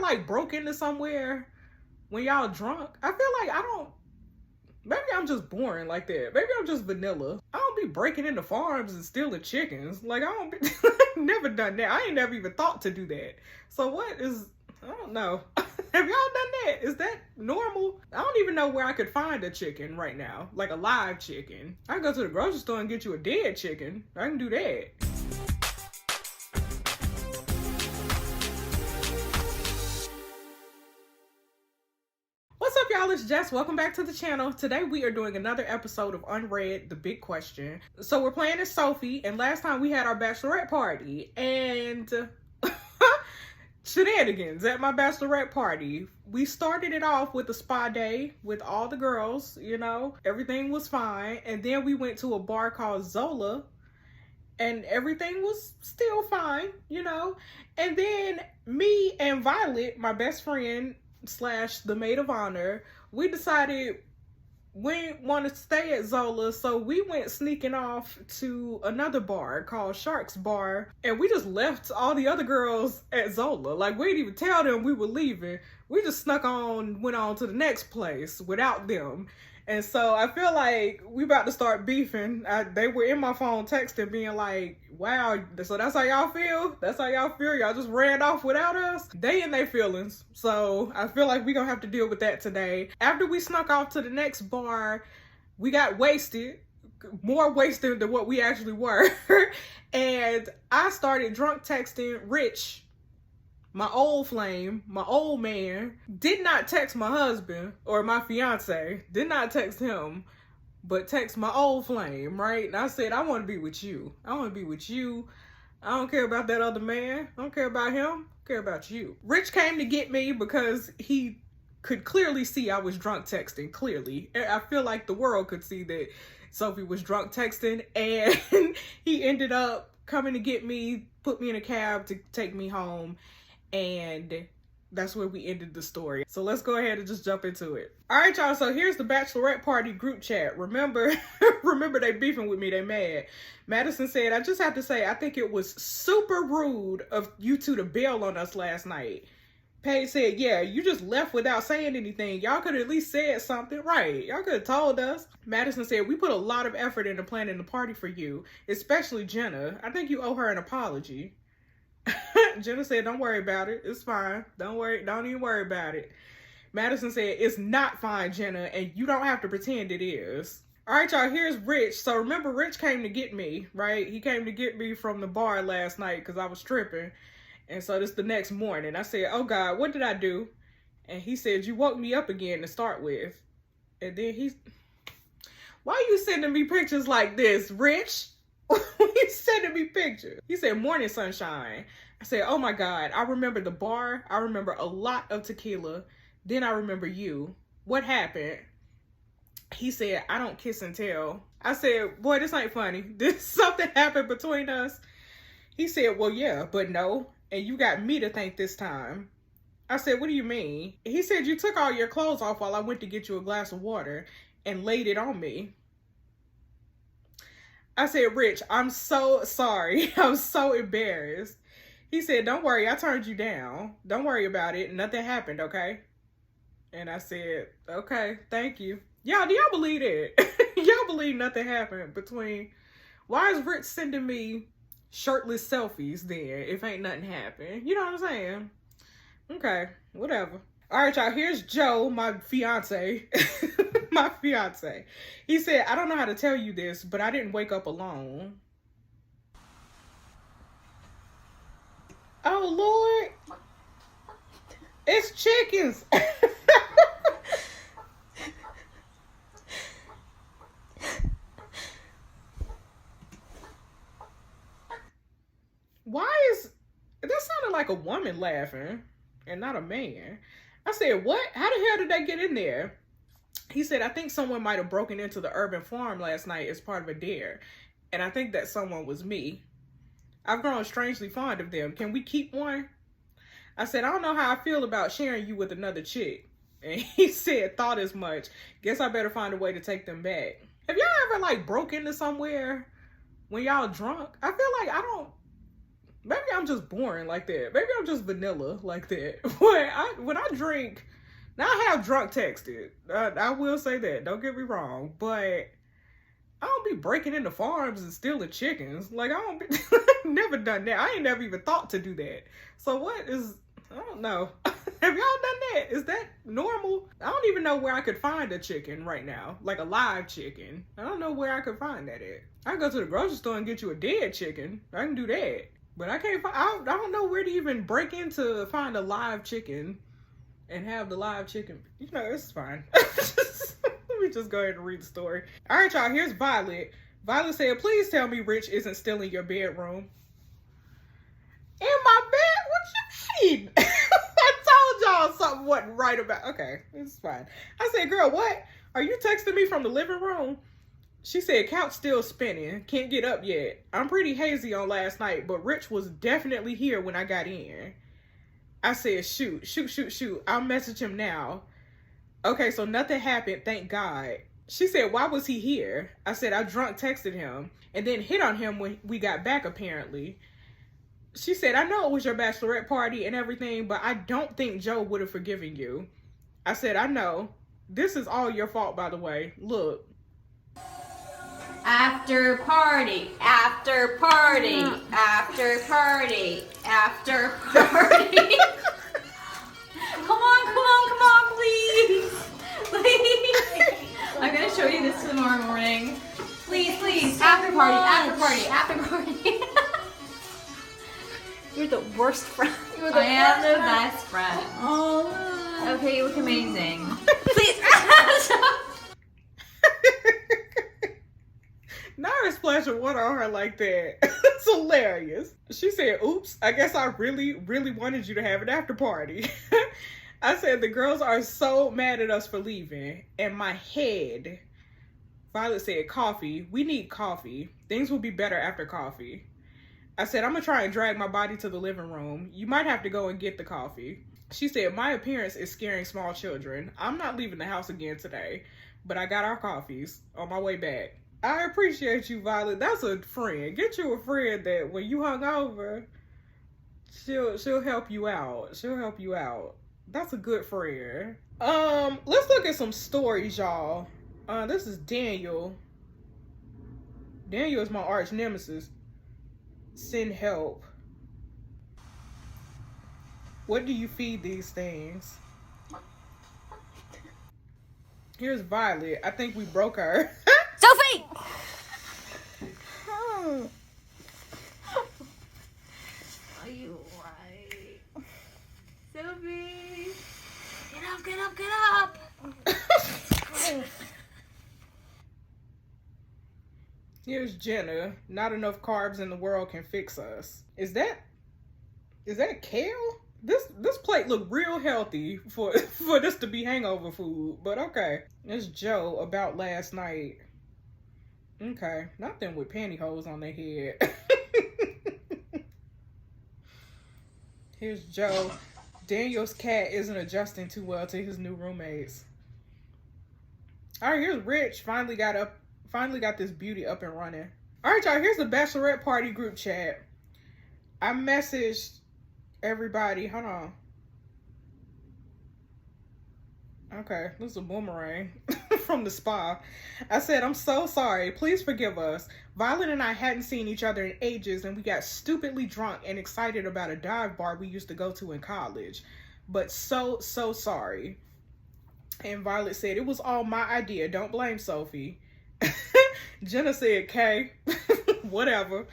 like broke into somewhere when y'all drunk? I feel like I don't. Maybe I'm just boring like that. Maybe I'm just vanilla. I don't be breaking into farms and stealing chickens. Like, I don't be, never done that. I ain't never even thought to do that. So what is, I don't know. Have y'all done that? Is that normal? I don't even know where I could find a chicken right now. Like a live chicken. I can go to the grocery store and get you a dead chicken. I can do that. What's up, y'all? It's Jess. Welcome back to the channel. Today we are doing another episode of Unrd, The Big Question. So we're playing as Sophie, and last time we had our bachelorette party, and shenanigans at my bachelorette party. We started it off with a spa day with all the girls, you know, everything was fine. And then we went to a bar called Zola, and everything was still fine, you know. And then me and Violet, my best friend, slash the maid of honor, we decided we want to stay at Zola, so we went sneaking off to another bar called Shark's Bar, and we just left all the other girls at Zola. Like, we didn't even tell them we were leaving. We just went on to the next place without them. And so I feel like we about to start beefing. They were in my phone texting, being like, wow, so that's how y'all feel? That's how y'all feel? Y'all just ran off without us? They in their feelings. So I feel like we gonna have to deal with that today. After we snuck off to the next bar, we got wasted. More wasted than what we actually were. And I started drunk texting Rich, my old flame, my old man. Did not text my husband or my fiance. Did not text him, but text my old flame, right? And I said, I want to be with you. I want to be with you. I don't care about that other man. I don't care about him. I care about you. Rich came to get me because he could clearly see I was drunk texting, clearly. I feel like the world could see that Sophie was drunk texting, and he ended up coming to get me, put me in a cab to take me home. And that's where we ended the story. So let's go ahead and just jump into it. All right, y'all. So here's the bachelorette party group chat. Remember they beefing with me. They mad. Madison said, I just have to say, I think it was super rude of you two to bail on us last night. Paige said, yeah, you just left without saying anything. Y'all could have at least said something. Right. Y'all could have told us. Madison said, we put a lot of effort into planning the party for you, especially Jenna. I think you owe her an apology. Jenna said, don't worry about it. It's fine. Don't even worry about it. Madison said, it's not fine, Jenna, and you don't have to pretend it is. All right, y'all, here's Rich. So remember, Rich came to get me, right? He came to get me from the bar last night because I was tripping. And so this the next morning. I said, oh God, what did I do? And he said, you woke me up again to start with. And then why are you sending me pictures like this, Rich? He's sending me pictures. He said, morning sunshine. I said, oh my God, I remember the bar. I remember a lot of tequila. Then I remember you. What happened? He said, I don't kiss and tell. I said, boy, this ain't funny. Did something happen between us? He said, well, yeah, but no. And you got me to thank this time. I said, what do you mean? He said, you took all your clothes off while I went to get you a glass of water and laid it on me. I said, Rich, I'm so sorry. I'm so embarrassed. He said, don't worry, I turned you down. Don't worry about it. Nothing happened, okay? And I said, okay, thank you. Y'all, do y'all believe that? Y'all believe nothing happened between... Why is Rich sending me shirtless selfies then if ain't nothing happened? You know what I'm saying? Okay, whatever. All right, y'all, here's Joe, my fiance. My fiance. He said, I don't know how to tell you this, but I didn't wake up alone. Oh, Lord. It's chickens. That sounded like a woman laughing and not a man. I said, what? How the hell did they get in there? He said, I think someone might have broken into the urban farm last night as part of a dare. And I think that someone was me. I've grown strangely fond of them. Can we keep one? I said, I don't know how I feel about sharing you with another chick. And he said, thought as much. Guess I better find a way to take them back. Have y'all ever like broke into somewhere when y'all drunk? I feel like I don't Maybe I'm just boring like that. Maybe I'm just vanilla like that. When I drink, now I have drunk texted. I will say that. Don't get me wrong. But I don't be breaking into farms and stealing chickens. Like, I don't be... never done that. I ain't never even thought to do that. So what is... I don't know. Have y'all done that? Is that normal? I don't even know where I could find a chicken right now. Like a live chicken. I don't know where I could find that at. I can go to the grocery store and get you a dead chicken. I can do that. But I can't find... I don't know where to even break into find a live chicken and have the live chicken. You know, it's fine. Let me just go ahead and read the story. All right, y'all. Here's Violet. Violet said, please tell me Rich isn't still in your bedroom. In my bed? What you mean? I told y'all something wasn't right about... Okay, it's fine. I said, girl, what? Are you texting me from the living room? She said, couch still spinning. Can't get up yet. I'm pretty hazy on last night, but Rich was definitely here when I got in. I said, shoot. I'll message him now. Okay, so nothing happened, thank God. She said, why was he here? I said, I drunk texted him and then hit on him when we got back, apparently. She said, I know it was your bachelorette party and everything, but I don't think Joe would have forgiven you. I said, I know. This is all your fault, by the way. Look. After party, after party, after party, after party. Come on, please. Please. I'm going to show you this tomorrow morning. Please. After party. You're the worst friend. I am the best friend. Oh. Okay, you look amazing. Please. Nara splashing water on her like that. It's hilarious. She said, oops, I guess I really wanted you to have an after party. I said, the girls are so mad at us for leaving. And my head, Violet said, coffee. We need coffee. Things will be better after coffee. I said, I'm going to try and drag my body to the living room. You might have to go and get the coffee. She said, my appearance is scaring small children. I'm not leaving the house again today, but I got our coffees on my way back. I appreciate you, Violet. That's a friend. Get you a friend that when you hung over, she'll help you out. She'll help you out. That's a good friend. Let's look at some stories, y'all. This is Daniel. Daniel is my arch nemesis. Send help. What do you feed these things? Here's Violet. I think we broke her. Sophie! Are you right? Sophie! Get up! Here's Jenna. Not enough carbs in the world can fix us. Is that kale? This plate look real healthy for this to be hangover food, but okay. It's Joe about last night. Okay, not them with pantyhose on their head. Here's Joe. Daniel's cat isn't adjusting too well to his new roommates. All right, here's Rich. Finally got this beauty up and running. All right, y'all, here's the Bachelorette party group chat. I messaged everybody. Hold on. Okay, this is a boomerang from the spa. I said, I'm so sorry. Please forgive us. Violet and I hadn't seen each other in ages, and we got stupidly drunk and excited about a dive bar we used to go to in college. But so sorry. And Violet said, it was all my idea. Don't blame Sophie. Jenna said, Kay, whatever.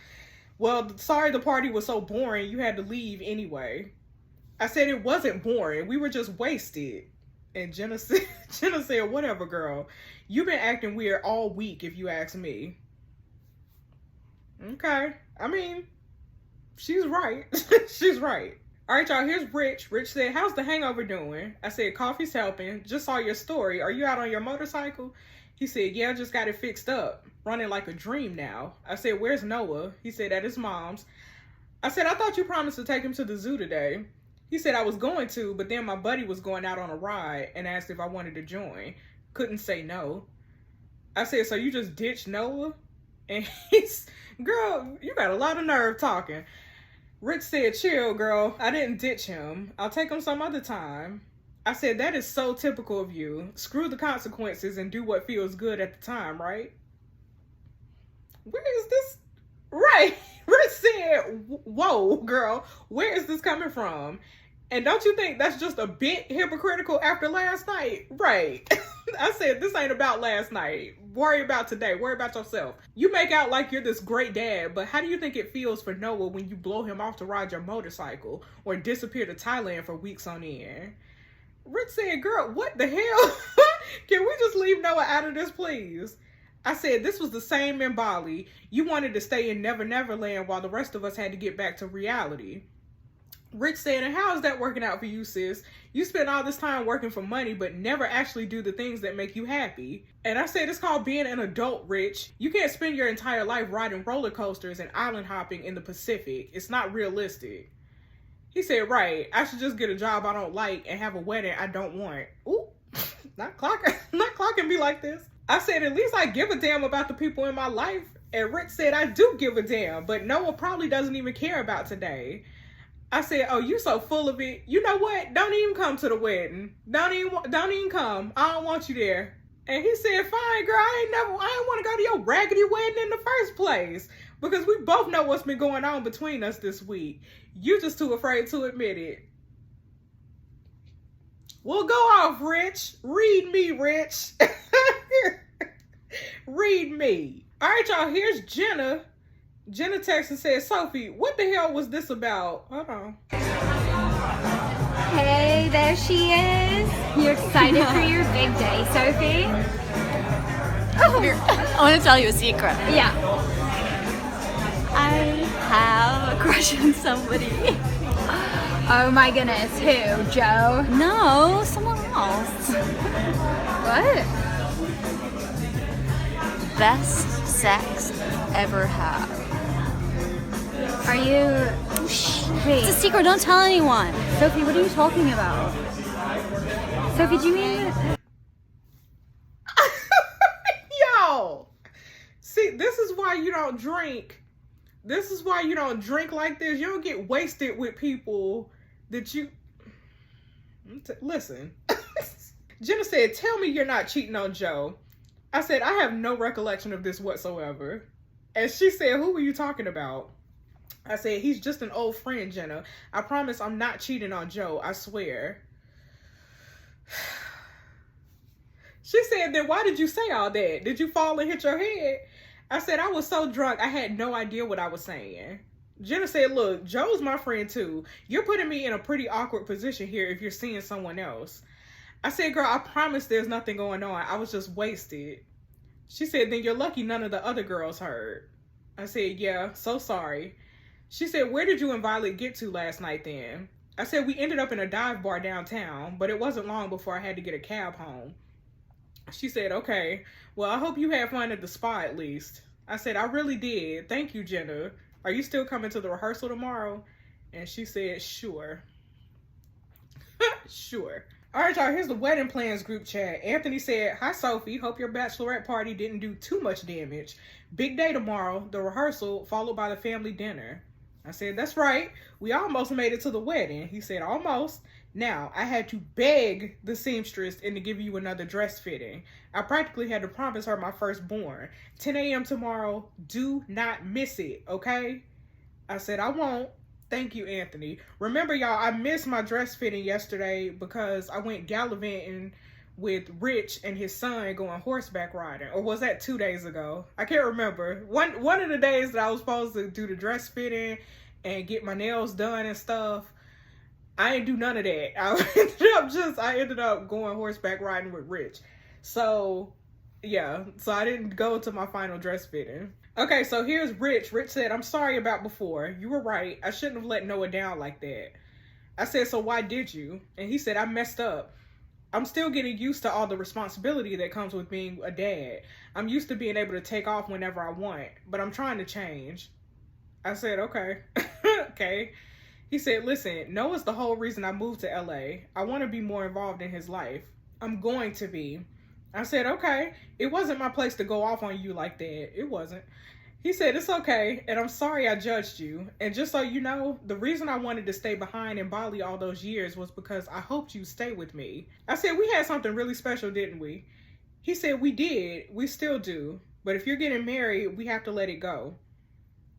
Well, sorry the party was so boring, you had to leave anyway. I said it wasn't boring. We were just wasted. And Jenna said, whatever, girl. You've been acting weird all week, if you ask me. Okay. I mean, she's right. She's right. All right, y'all, here's Rich. Rich said, how's the hangover doing? I said, coffee's helping. Just saw your story. Are you out on your motorcycle? He said, yeah, just got it fixed up. Running like a dream now. I said, where's Noah? He said, at his mom's. I said, I thought you promised to take him to the zoo today. He said, I was going to, but then my buddy was going out on a ride and asked if I wanted to join. Couldn't say no. I said, so you just ditched Noah? And girl, you got a lot of nerve talking. Rich said, chill, girl. I didn't ditch him. I'll take him some other time. I said, that is so typical of you. Screw the consequences and do what feels good at the time, right? Where is this? Right. Rich said, whoa, girl. Where is this coming from? And don't you think that's just a bit hypocritical after last night? Right. I said, this ain't about last night. Worry about today. Worry about yourself. You make out like you're this great dad, but how do you think it feels for Noah when you blow him off to ride your motorcycle or disappear to Thailand for weeks on end? Rich said, girl, what the hell? Can we just leave Noah out of this, please? I said, this was the same in Bali. You wanted to stay in Never Never Land while the rest of us had to get back to reality. Rich said, and how is that working out for you, sis? You spend all this time working for money, but never actually do the things that make you happy. And I said, it's called being an adult, Rich. You can't spend your entire life riding roller coasters and island hopping in the Pacific. It's not realistic. He said, right, I should just get a job I don't like and have a wedding I don't want. Ooh, not clocking me like this. I said, at least I give a damn about the people in my life. And Rich said, I do give a damn, but Noah probably doesn't even care about today. I said, oh, you so full of it. You know what? Don't even come to the wedding. Don't even come. I don't want you there. And he said, fine, girl, I ain't want to go to your raggedy wedding in the first place. Because we both know what's been going on between us this week. You just too afraid to admit it. Well, go off, Rich. Read me, Rich. Read me. All right, y'all, here's Jenna. Jenna texted and said, Sophie, what the hell was this about? Hold on. Hey, there she is. You excited for your big day, Sophie? I want to tell you a secret. Yeah. I have a crush on somebody. Oh my goodness, who? Joe? No, someone else. What? Best sex ever had. Are you... Wait, It's a secret, don't tell anyone. Sophie, what are you talking about? Sophie, do you mean... Yo! See, this is why you don't drink. This is why you don't drink like this. You don't get wasted with people that you... Listen. Jenna said, tell me you're not cheating on Joe. I said, I have no recollection of this whatsoever. And she said, who were you talking about? I said, he's just an old friend, Jenna. I promise I'm not cheating on Joe. I swear. She said, then why did you say all that? Did you fall and hit your head? I said, I was so drunk, I had no idea what I was saying. Jenna said, look, Joe's my friend too. You're putting me in a pretty awkward position here if you're seeing someone else. I said, girl, I promise there's nothing going on. I was just wasted. She said, then you're lucky none of the other girls heard. I said, yeah, so sorry. She said, where did you and Violet get to last night then? I said, we ended up in a dive bar downtown, but it wasn't long before I had to get a cab home. She said, okay, well, I hope you had fun at the spa at least. I said, I really did. Thank you, Jenna. Are you still coming to the rehearsal tomorrow? And she said, sure. Sure. All right, y'all, here's the wedding plans group chat. Anthony said, hi, Sophie. Hope your bachelorette party didn't do too much damage. Big day tomorrow, the rehearsal, followed by the family dinner. I said, that's right. We almost made it to the wedding. He said, almost. Now, I had to beg the seamstress into give you another dress fitting. I practically had to promise her my firstborn. 10 a.m. tomorrow. Do not miss it, okay? I said, I won't. Thank you, Anthony. Remember, y'all, I missed my dress fitting yesterday because I went gallivanting with Rich and his son going horseback riding. Or was that 2 days ago? I can't remember. One of the days that I was supposed to do the dress fitting and get my nails done and stuff, I didn't do none of that. I ended up going horseback riding with Rich. So, yeah. So I didn't go to my final dress fitting. Okay, so here's Rich. Rich said, I'm sorry about before. You were right. I shouldn't have let Noah down like that. I said, so why did you? And he said, I messed up. I'm still getting used to all the responsibility that comes with being a dad. I'm used to being able to take off whenever I want, but I'm trying to change. I said, okay. Okay. He said, listen, Noah's the whole reason I moved to LA. I want to be more involved in his life. I'm going to be. I said, okay. It wasn't my place to go off on you like that. It wasn't. He said, it's okay, and I'm sorry I judged you. And just so you know, the reason I wanted to stay behind in Bali all those years was because I hoped you'd stay with me. I said, we had something really special, didn't we? He said, we did. We still do. But if you're getting married, we have to let it go.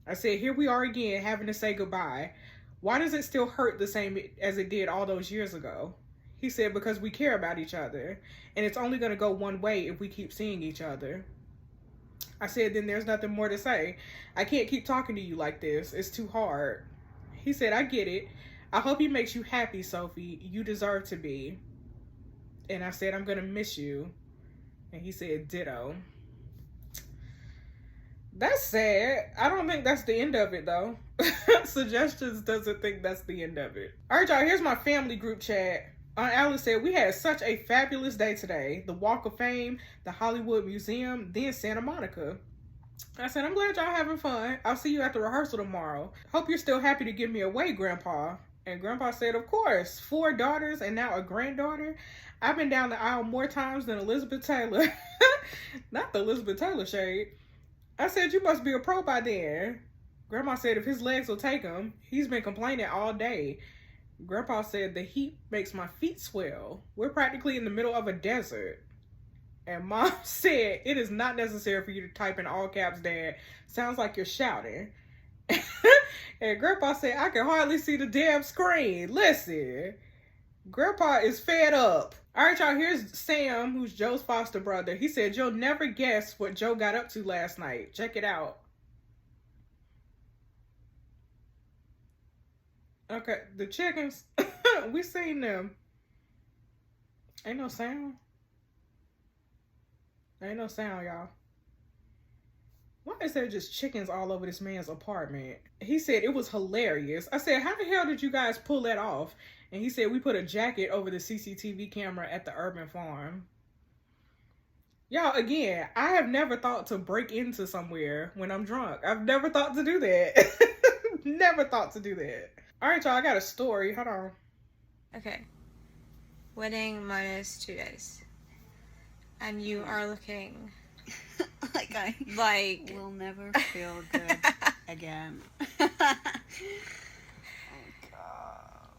I said, here we are again, having to say goodbye. Why does it still hurt the same as it did all those years ago? He said, because we care about each other. And it's only going to go one way if we keep seeing each other. I said, then there's nothing more to say. I can't keep talking to you like this. It's too hard. He said, I get it. I hope he makes you happy, Sophie. You deserve to be. And I said, I'm going to miss you. And he said, ditto. That's sad. I don't think that's the end of it, though. Suggestions doesn't think that's the end of it. All right, y'all, here's my family group chat. Aunt Alice said, we had such a fabulous day today. The Walk of Fame, the Hollywood Museum, then Santa Monica. I said, I'm glad y'all having fun. I'll see you at the rehearsal tomorrow. Hope you're still happy to give me away, Grandpa. And Grandpa said, of course. 4 daughters and now a granddaughter. I've been down the aisle more times than Elizabeth Taylor. Not the Elizabeth Taylor shade. I said, you must be a pro by then. Grandma said, if his legs will take him. He's been complaining all day. Grandpa said, the heat makes my feet swell. We're practically in the middle of a desert. And Mom said, it is not necessary for you to type in all caps, Dad. Sounds like you're shouting. And Grandpa said, I can hardly see the damn screen. Listen, Grandpa is fed up. All right, y'all, here's Sam, who's Joe's foster brother. He said, you'll never guess what Joe got up to last night. Check it out. Okay, the chickens, we seen them. Ain't no sound. Ain't no sound, y'all. Why is there just chickens all over this man's apartment? He said it was hilarious. I said, how the hell did you guys pull that off? And he said, we put a jacket over the CCTV camera at the urban farm. Y'all, again, I have never thought to break into somewhere when I'm drunk. I've never thought to do that. Never thought to do that. All right, y'all, I got a story. Hold on. Okay. Wedding minus 2 days. And you are looking Like I like... will never feel good again. Oh, God.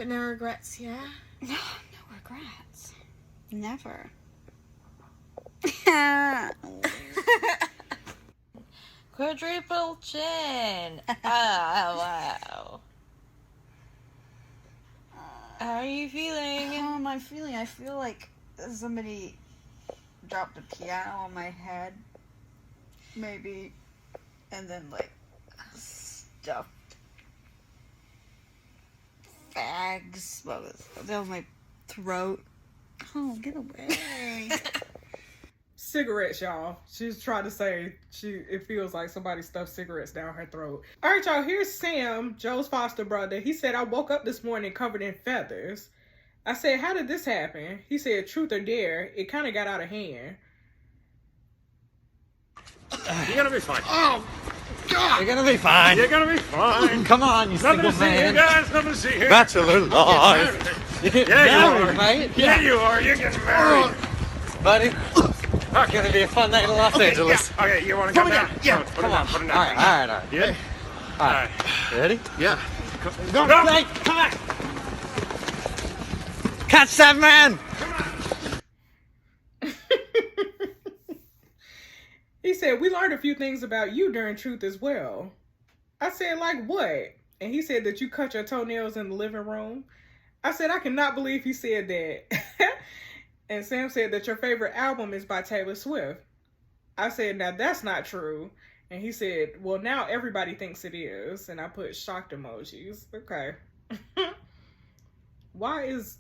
No regrets, yeah? No regrets. Never. Quadruple chin. Oh, wow. How are you feeling? How am I feeling? I feel like somebody dropped a piano on my head. Maybe. And then, like, stuffed fags. What was that? Was my throat. Oh, get away. Cigarettes, y'all. She's trying to say it feels like somebody stuffed cigarettes down her throat. All right, y'all, here's Sam, Joe's foster brother. He said, I woke up this morning covered in feathers. I said, how did this happen? He said, truth or dare, it kind of got out of hand. You're gonna be fine. Oh, God! You're gonna be fine. You're gonna be fine. Come on, you Nothing single to see here, man. guys. Nothing to see here. Bachelor life. You get Yeah, you married, are. right? Yeah, you are. You're getting married. Buddy, it's gonna be a fun night in Los Angeles. Yeah. Okay, you wanna come down? Yeah, Put come it on. down. Put it All down. right. Yeah? All right. Ready? Yeah. Go. Go. Hey, come on. Catch that man. He said, we learned a few things about you during Truth as well. I said, like what? And he said that you cut your toenails in the living room. I said, I cannot believe he said that. And Sam said that your favorite album is by Taylor Swift. I said, now that's not true. And he said, well, now everybody thinks it is. And I put shocked emojis. Okay. Why is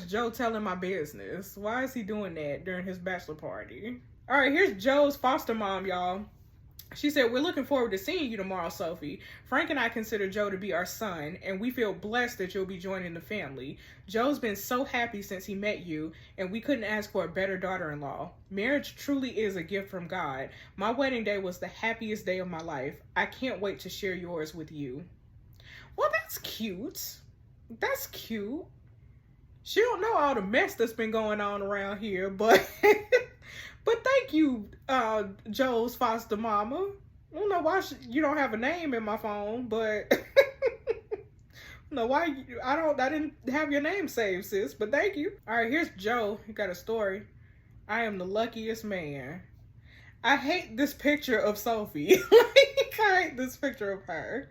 Joe telling my business? Why is he doing that during his bachelor party? All right, here's Joe's foster mom, y'all. She said, we're looking forward to seeing you tomorrow, Sophie. Frank and I consider Joe to be our son, and we feel blessed that you'll be joining the family. Joe's been so happy since he met you, and we couldn't ask for a better daughter-in-law. Marriage truly is a gift from God. My wedding day was the happiest day of my life. I can't wait to share yours with you. Well, that's cute. That's cute. She don't know all the mess that's been going on around here, but But thank you, Joe's foster mama. I don't know why you don't have a name in my phone, but no, why I didn't have your name saved, sis. But thank you. All right, here's Joe. He got a story. I am the luckiest man. I hate this picture of Sophie. I hate this picture of her.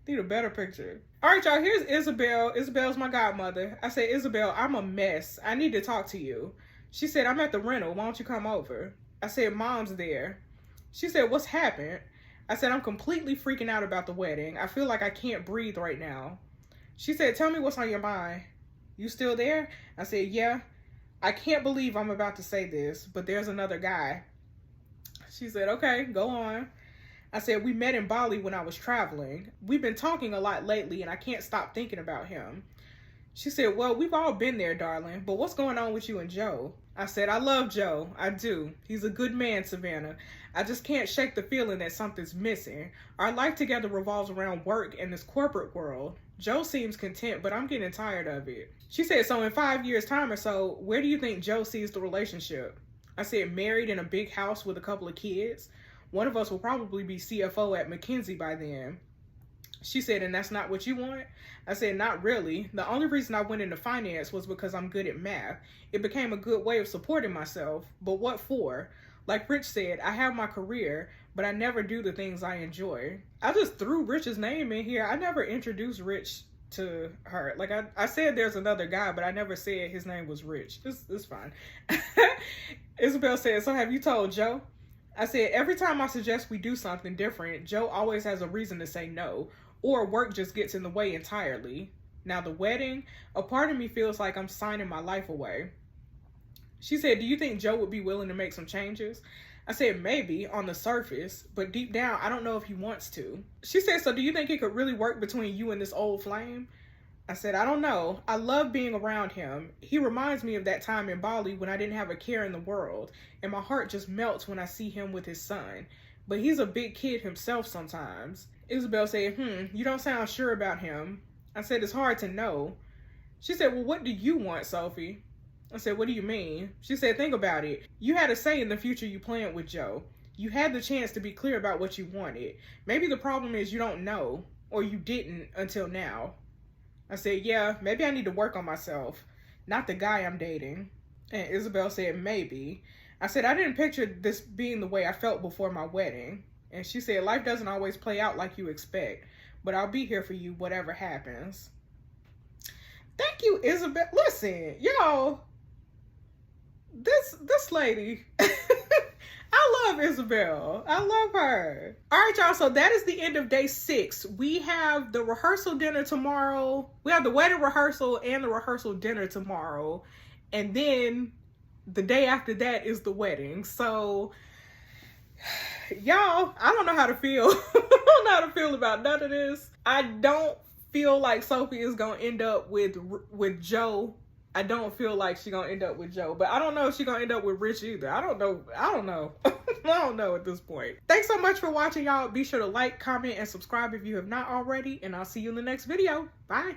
Need a better picture. All right, y'all, here's Isabel. Isabel's my godmother. I said, Isabel, I'm a mess. I need to talk to you. She said, I'm at the rental. Why don't you come over? I said, Mom's there. She said, what's happened? I said, I'm completely freaking out about the wedding. I feel like I can't breathe right now. She said, tell me what's on your mind. You still there? I said, yeah. I can't believe I'm about to say this, but there's another guy. She said, okay, go on. I said, we met in Bali when I was traveling. We've been talking a lot lately, and I can't stop thinking about him. She said, well, we've all been there, darling, but what's going on with you and Joe? I said, I love Joe. I do. He's a good man, Savannah. I just can't shake the feeling that something's missing. Our life together revolves around work and this corporate world. Joe seems content, but I'm getting tired of it. She said, so in 5 years' time or so, where do you think Joe sees the relationship? I said, married in a big house with a couple of kids. One of us will probably be CFO at McKinsey by then. She said, and that's not what you want? I said, not really. The only reason I went into finance was because I'm good at math. It became a good way of supporting myself, but what for? Like Rich said, I have my career, but I never do the things I enjoy. I just threw Rich's name in here. I never introduced Rich to her. Like I said there's another guy, but I never said his name was Rich. It's fine. Isabel said, so have you told Joe? I said, every time I suggest we do something different, Joe always has a reason to say no, or work just gets in the way entirely. Now the wedding, a part of me feels like I'm signing my life away. She said, do you think Joe would be willing to make some changes? I said, maybe on the surface, but deep down, I don't know if he wants to. She said, so do you think it could really work between you and this old flame? I said, I don't know. I love being around him. He reminds me of that time in Bali when I didn't have a care in the world, and my heart just melts when I see him with his son. But he's a big kid himself sometimes. Isabel said, you don't sound sure about him. I said, it's hard to know. She said, well, what do you want, Sophie? I said, what do you mean? She said, think about it. You had a say in the future you planned with Joe. You had the chance to be clear about what you wanted. Maybe the problem is you don't know, or you didn't until now. I said, yeah, maybe I need to work on myself, not the guy I'm dating. And Isabel said, maybe. I said, I didn't picture this being the way I felt before my wedding. And she said, life doesn't always play out like you expect, but I'll be here for you whatever happens. Thank you, Isabel. Listen, y'all, this lady, I love Isabel. I love her. All right, y'all. So that is the end of day 6. We have the rehearsal dinner tomorrow. We have the wedding rehearsal and the rehearsal dinner tomorrow. And then the day after that is the wedding. So, y'all, I don't know how to feel. I don't know how to feel about none of this. I don't feel like Sophie is going to end up with Joe. I don't feel like she's going to end up with Joe, but I don't know if she's going to end up with Rich either. I don't know. I don't know at this point. Thanks so much for watching, y'all. Be sure to like, comment, and subscribe if you have not already, and I'll see you in the next video. Bye.